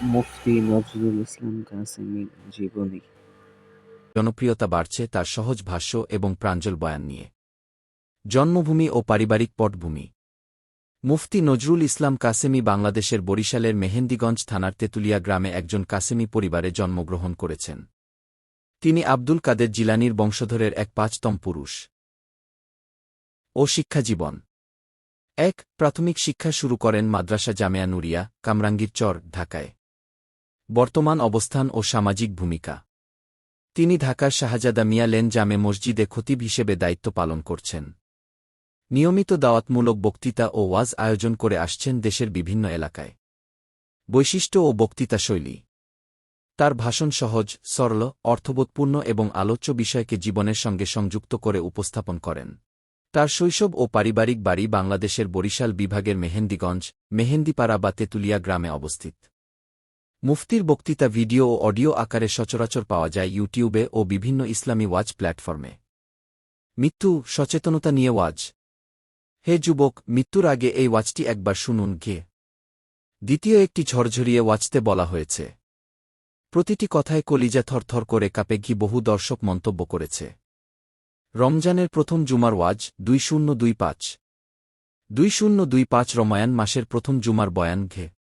মুফতি নজরুল ইসলাম কাসেমীর জীবনী। জনপ্রিয়তা বাড়ছে তার সহজ ভাষ্য এবং প্রাঞ্জল বয়ান নিয়ে। জন্মভূমি ও পারিবারিক পটভূমি। মুফতি নজরুল ইসলাম কাসেমী বাংলাদেশের বরিশালের মেহেন্দিগঞ্জ থানার তেঁতুলিয়া গ্রামে একজন কাসেমী পরিবারে জন্মগ্রহণ করেছেন। তিনি আব্দুল কাদের জিলানীর বংশধরের এক ৫তম পুরুষ। ও শিক্ষাজীবন। ১. প্রাথমিক শিক্ষা শুরু করেন মাদ্রাসা জামেয়া নুরিয়া, কামরাঙ্গীর চর, ঢাকায়। বর্তমান অবস্থান ও সামাজিক ভূমিকা। তিনি ঢাকার শাহজাদা মিয়া লেন জামে মসজিদে খতিব হিসেবে দায়িত্ব পালন করছেন। নিয়মিত দাওয়াতমূলক বক্তৃতা ও ওয়াজ আয়োজন করে আসছেন দেশের বিভিন্ন এলাকায়। বৈশিষ্ট্য ও বক্তৃতা শৈলী। তার ভাষণ সহজ, সরল, অর্থবোধপূর্ণ এবং আলোচ্য বিষয়কে জীবনের সঙ্গে সংযুক্ত করে উপস্থাপন করেন। তার শৈশব ও পারিবারিক বাড়ি বাংলাদেশের বরিশাল বিভাগের মেহেন্দিগঞ্জ, মেহেন্দিপাড়া বা তেঁতুলিয়া গ্রামে অবস্থিত। মুফতির বক্তৃতা ভিডিও ও অডিও আকারে সচরাচর পাওয়া যায় ইউটিউবে ও বিভিন্ন ইসলামী ওয়াজ প্ল্যাটফর্মে। মৃত্যু সচেতনতা নিয়ে ওয়াজ। হে যুবক, মৃত্যুর আগে এই ওয়াজটি একবার শুনুন গে। দ্বিতীয় একটি ঝরঝরিয়ে ওয়াজতে বলা হয়েছে। প্রতিটি কথায় কলিজা থরথর করে কাঁপে ঘি বহু দর্শক মন্তব্য করেছে। রমজানের প্রথম জুমার ওয়াজ 2025। 2025 রমায়ান মাসের প্রথম জুমার বয়ান ঘে।